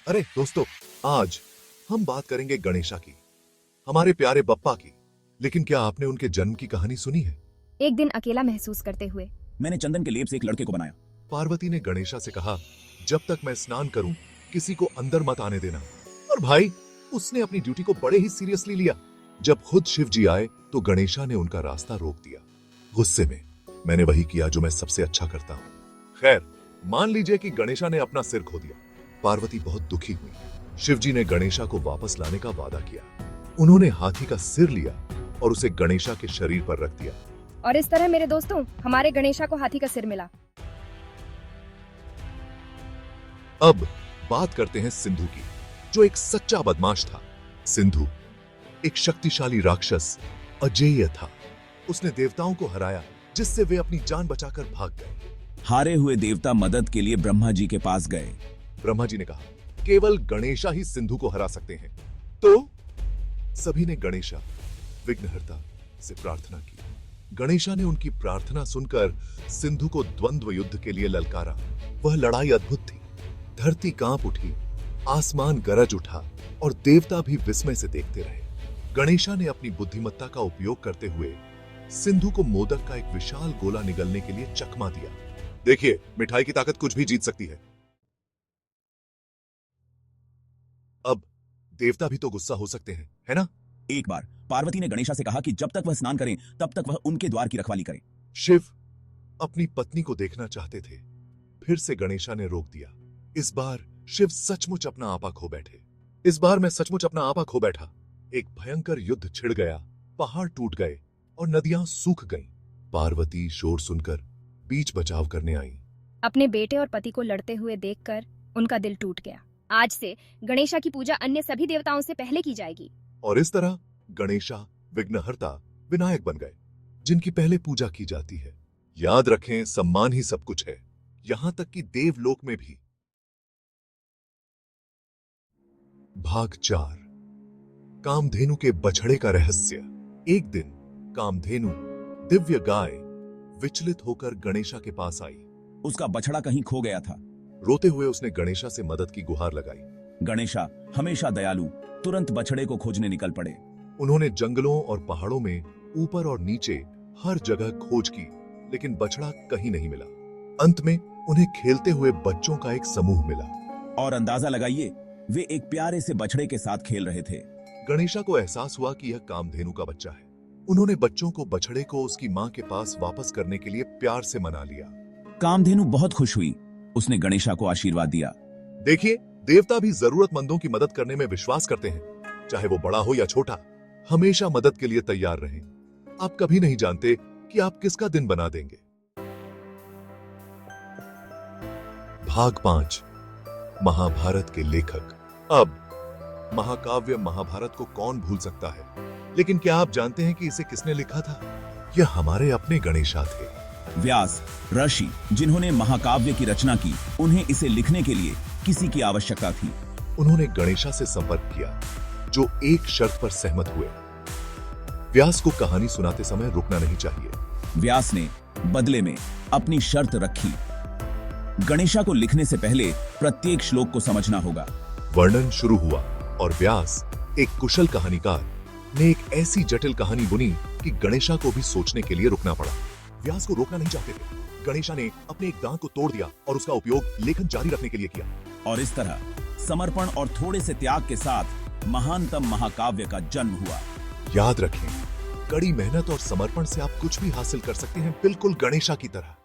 अरे दोस्तों, आज हम बात करेंगे गणेशा की, हमारे प्यारे बप्पा की। लेकिन क्या आपने उनके जन्म की कहानी सुनी है? एक दिन अकेला महसूस करते हुए मैंने चंदन के लेप से एक लड़के को बनाया। पार्वती ने गणेशा से कहा, जब तक मैं स्नान करूं किसी को अंदर मत आने देना। और भाई, उसने अपनी ड्यूटी को बड़े ही सीरियसली लिया। जब खुद शिव जी आए तो गणेशा ने उनका रास्ता रोक दिया। गुस्से में मैंने वही किया जो मैं सबसे अच्छा करता हूं। खैर, मान लीजिए कि गणेशा ने अपना सिर खो दिया। पार्वती बहुत दुखी हुई। शिवजी ने गणेशा को वापस लाने का वादा किया। उन्होंने हाथी का सिर लिया और उसे गणेशा के शरीर पर रख दिया। और इस तरह मेरे दोस्तों, हमारे गणेशा को हाथी का सिर मिला। अब बात करते हैं सिंधु की, जो एक सच्चा बदमाश था। सिंधु एक शक्तिशाली राक्षस अजेय था। उसने देवताओं को हराया, जिससे वे अपनी जान बचाकर भाग गए। हारे हुए देवता मदद के लिए ब्रह्मा जी के पास गए। ब्रह्मा जी ने कहा, केवल गणेशा ही सिंधु को हरा सकते हैं। तो सभी ने गणेशा विघ्नहर्ता से प्रार्थना की। गणेशा ने उनकी प्रार्थना सुनकर सिंधु को द्वंद्व युद्ध के लिए ललकारा। वह लड़ाई अद्भुत थी। धरती कांप उठी, आसमान गरज उठा और देवता भी विस्मय से देखते रहे। गणेशा ने अपनी बुद्धिमत्ता का उपयोग करते हुए सिंधु को मोदक का एक विशाल गोला निगलने के लिए चकमा दिया। देखिए, मिठाई की ताकत कुछ भी जीत सकती है। अब देवता भी तो गुस्सा हो सकते हैं, है ना? एक बार पार्वती ने गणेशा से कहा कि जब तक वह स्नान करें तब तक वह उनके द्वार की रखवाली करें। शिव अपनी पत्नी को देखना चाहते थे। फिर से गणेशा ने रोक दिया। इस बार शिव सचमुच अपना आपा खो बैठे। इस बार मैं सचमुच अपना आपा खो बैठा। एक भयंकर युद्ध छिड़ गया। पहाड़ टूट गए और नदियां सूख गईं। पार्वती शोर सुनकर बीच बचाव करने आई। अपने बेटे और पति को लड़ते हुए देखकर उनका दिल टूट गया। आज से गणेशा की पूजा अन्य सभी देवताओं से पहले की जाएगी। और इस तरह गणेशा विघ्नहर्ता विनायक बन गए, जिनकी पहले पूजा की जाती है। याद रखें, सम्मान ही सब कुछ है, यहां तक कि देवलोक में भी। भाग 4, कामधेनु के बछड़े का रहस्य। एक दिन कामधेनु दिव्य गाय विचलित होकर गणेशा के पास आई। उसका बछड़ा कहीं खो गया था। रोते हुए उसने गणेशा से मदद की गुहार लगाई। गणेशा हमेशा दयालु तुरंत बछड़े को खोजने निकल पड़े। उन्होंने जंगलों और पहाड़ों में ऊपर और नीचे हर जगह खोज की, लेकिन बछड़ा कहीं नहीं मिला। अंत में उन्हें खेलते हुए बच्चों का एक समूह मिला। और अंदाजा लगाइए, वे एक प्यारे से बछड़े के साथ खेल रहे थे। गणेशा को एहसास हुआ कि यह कामधेनु का बच्चा है। उन्होंने बच्चों को बछड़े को उसकी मां के पास वापस करने के लिए प्यार से मना लिया। कामधेनु बहुत खुश हुई। उसने गणेशा को आशीर्वाद दिया। देखिए, देवता भी जरूरतमंदों की मदद करने में विश्वास करते हैं, चाहे वो बड़ा हो या छोटा। हमेशा मदद के लिए तैयार रहें। आप कभी नहीं जानते कि आप किसका दिन बना देंगे। भाग 5, महाभारत के लेखक। अब महाकाव्य महाभारत को कौन भूल सकता है, लेकिन क्या आप जानते हैं कि इसे किसने लिखा था? यह हमारे अपने गणेशा थे। व्यास ऋषि, जिन्होंने महाकाव्य की रचना की, उन्हें इसे लिखने के लिए किसी की आवश्यकता थी। उन्होंने गणेशा से संपर्क किया, जो एक शर्त पर सहमत हुए। व्यास को कहानी सुनाते समय रुकना नहीं चाहिए। व्यास ने बदले में अपनी शर्त रखी। गणेशा को लिखने से पहले प्रत्येक श्लोक को समझना होगा। वर्णन शुरू हुआ और व्यास, एक कुशल कहानीकार, ने एक ऐसी जटिल कहानी बुनी कि गणेशा को भी सोचने के लिए रुकना पड़ा। व्यास को रोकना नहीं चाहते थे। गणेशा ने अपने एक दांत को तोड़ दिया और उसका उपयोग लेखन जारी रखने के लिए किया। और इस तरह समर्पण और थोड़े से त्याग के साथ महानतम महाकाव्य का जन्म हुआ। याद रखें, कड़ी मेहनत और समर्पण से आप कुछ भी हासिल कर सकते हैं, बिल्कुल गणेशा की तरह।